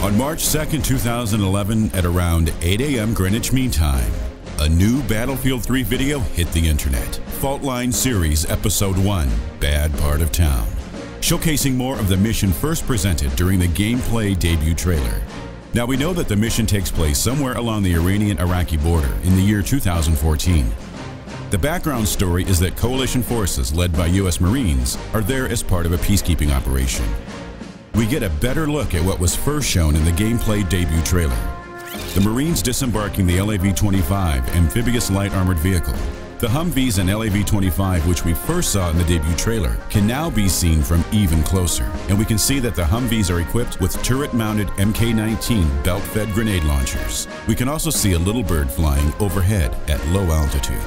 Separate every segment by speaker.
Speaker 1: On March 2, 2011, at around 8 a.m. Greenwich Mean Time, a new Battlefield 3 video hit the internet. Fault Line Series Episode 1, Bad Part of Town, showcasing more of the mission first presented during the gameplay debut trailer. Now we know that the mission takes place somewhere along the Iranian-Iraqi border in the year 2014. The background story is that coalition forces led by U.S. Marines are there as part of a peacekeeping operation. We get a better look at what was first shown in the gameplay debut trailer. The Marines disembarking the LAV-25 amphibious light armored vehicle. The Humvees and LAV-25, which we first saw in the debut trailer, can now be seen from even closer, and we can see that the Humvees are equipped with turret-mounted Mk-19 belt-fed grenade launchers. We can also see a little bird flying overhead at low altitude.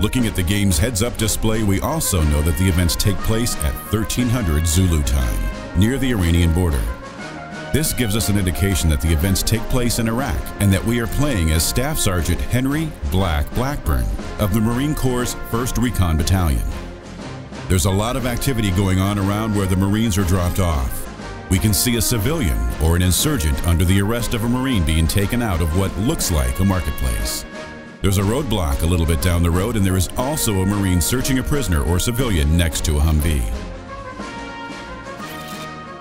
Speaker 1: Looking at the game's heads-up display, we also know that the events take place at 1300 Zulu time, near the Iranian border. This gives us an indication that the events take place in Iraq and that we are playing as Staff Sergeant Henry Black Blackburn of the Marine Corps' 1st Recon Battalion. There's a lot of activity going on around where the Marines are dropped off. We can see a civilian or an insurgent under the arrest of a Marine being taken out of what looks like a marketplace. There's a roadblock a little bit down the road, and there is also a Marine searching a prisoner or civilian next to a Humvee.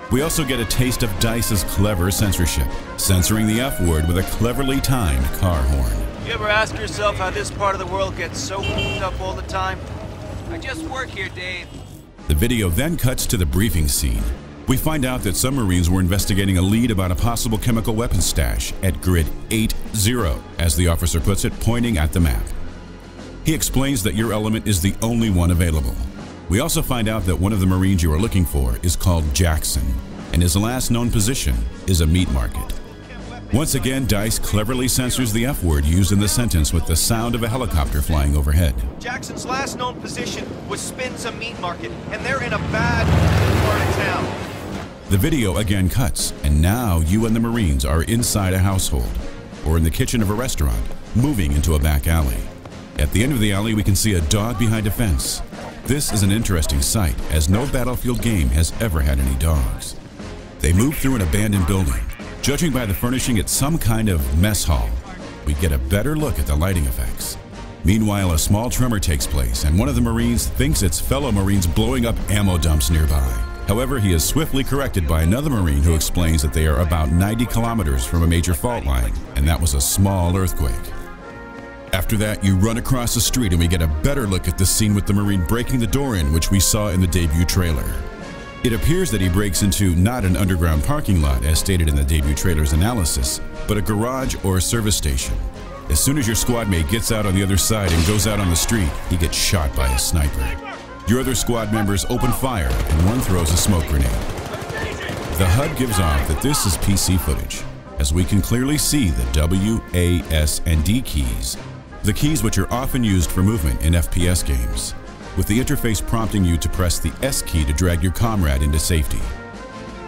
Speaker 1: We also get a taste of DICE's clever censorship, censoring the F word with a cleverly timed car horn.
Speaker 2: You ever ask yourself how this part of the world gets so hooked up all the time? I just work here, Dave.
Speaker 1: The video then cuts to the briefing scene. We find out that some Marines were investigating a lead about a possible chemical weapons stash at Grid 8-0, as the officer puts it, pointing at the map. He explains that your element is the only one available. We also find out that one of the Marines you are looking for is called Jackson, and his last known position is a meat market. Once again, DICE cleverly censors the F word used in the sentence with the sound of a helicopter flying overhead.
Speaker 2: Jackson's last known position was Spin's Meat Market, and they're in a bad part of town.
Speaker 1: The video again cuts, and now you and the Marines are inside a household, or in the kitchen of a restaurant, moving into a back alley. At the end of the alley, we can see a dog behind a fence. This is an interesting sight, as no Battlefield game has ever had any dogs. They move through an abandoned building. Judging by the furnishing, it's some kind of mess hall. We get a better look at the lighting effects. Meanwhile, a small tremor takes place, and one of the Marines thinks it's fellow Marines blowing up ammo dumps nearby. However, he is swiftly corrected by another Marine who explains that they are about 90 kilometers from a major fault line, and that was a small earthquake. After that, you run across the street and we get a better look at the scene with the Marine breaking the door in, which we saw in the debut trailer. It appears that he breaks into not an underground parking lot, as stated in the debut trailer's analysis, but a garage or a service station. As soon as your squad mate gets out on the other side and goes out on the street, he gets shot by a sniper. Your other squad members open fire and one throws a smoke grenade. The HUD gives off that this is PC footage, as we can clearly see the W, A, S, and D keys, the keys which are often used for movement in FPS games, with the interface prompting you to press the S key to drag your comrade into safety.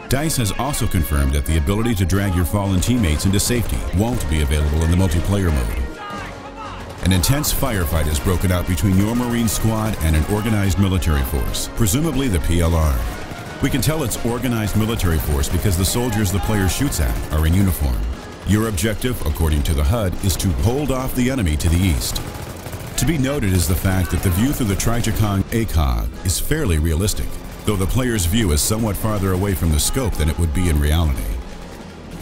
Speaker 1: DICE has also confirmed that the ability to drag your fallen teammates into safety won't be available in the multiplayer mode. An intense firefight has broken out between your Marine squad and an organized military force, presumably the PLR. We can tell it's organized military force because the soldiers the player shoots at are in uniform. Your objective, according to the HUD, is to hold off the enemy to the east. To be noted is the fact that the view through the Trijicon ACOG is fairly realistic, though the player's view is somewhat farther away from the scope than it would be in reality.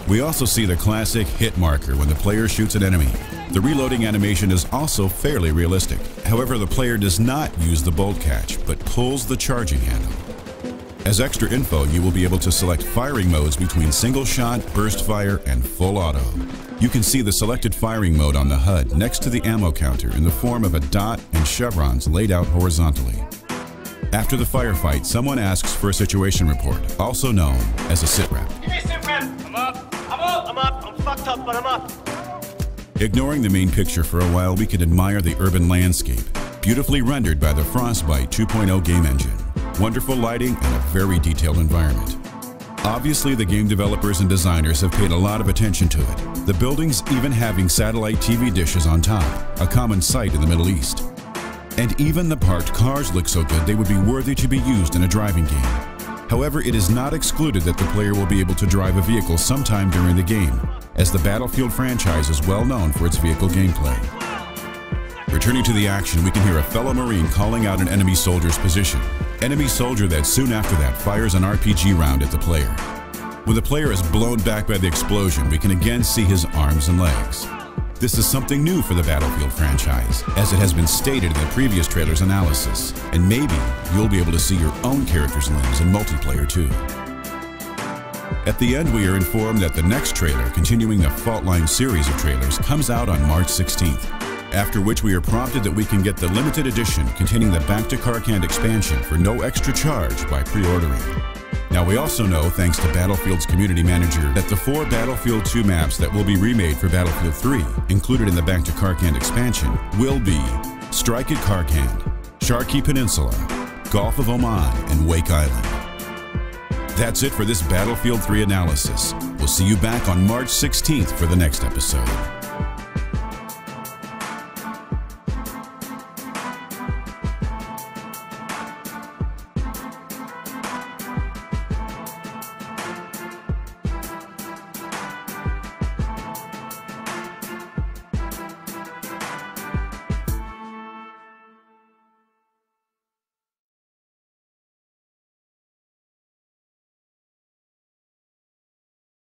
Speaker 1: We also see the classic hit marker when the player shoots an enemy. The reloading animation is also fairly realistic. However, the player does not use the bolt catch, but pulls the charging handle. As extra info, you will be able to select firing modes between single shot, burst fire, and full auto. You can see the selected firing mode on the HUD next to the ammo counter in the form of a dot and chevrons laid out horizontally. After the firefight, someone asks for a situation report, also known as a sitrep.
Speaker 2: Give me a sitrep! I'm up! I'm fucked up, but I'm up!
Speaker 1: Ignoring the main picture for a while, we can admire the urban landscape, beautifully rendered by the Frostbite 2.0 game engine. Wonderful lighting and a very detailed environment. Obviously, the game developers and designers have paid a lot of attention to it, the buildings even having satellite TV dishes on top, a common sight in the Middle East. And even the parked cars look so good they would be worthy to be used in a driving game. However, it is not excluded that the player will be able to drive a vehicle sometime during the game, as the Battlefield franchise is well known for its vehicle gameplay. Returning to the action, we can hear a fellow Marine calling out an enemy soldier's position. Enemy soldier that soon after that fires an RPG round at the player. When the player is blown back by the explosion, we can again see his arms and legs. This is something new for the Battlefield franchise, as it has been stated in the previous trailer's analysis, and maybe you'll be able to see your own character's limbs in multiplayer too. At the end, we are informed that the next trailer, continuing the Fault Line series of trailers, comes out on March 16th, after which we are prompted that we can get the limited edition containing the Back to Karkand expansion for no extra charge by pre-ordering. Now, we also know, thanks to Battlefield's community manager, that the 4 Battlefield 2 maps that will be remade for Battlefield 3, included in the Back to Karkand expansion, will be Strike at Karkand, Sharkey Peninsula, Gulf of Oman, and Wake Island. That's it for this Battlefield 3 analysis. We'll see you back on March 16th for the next episode.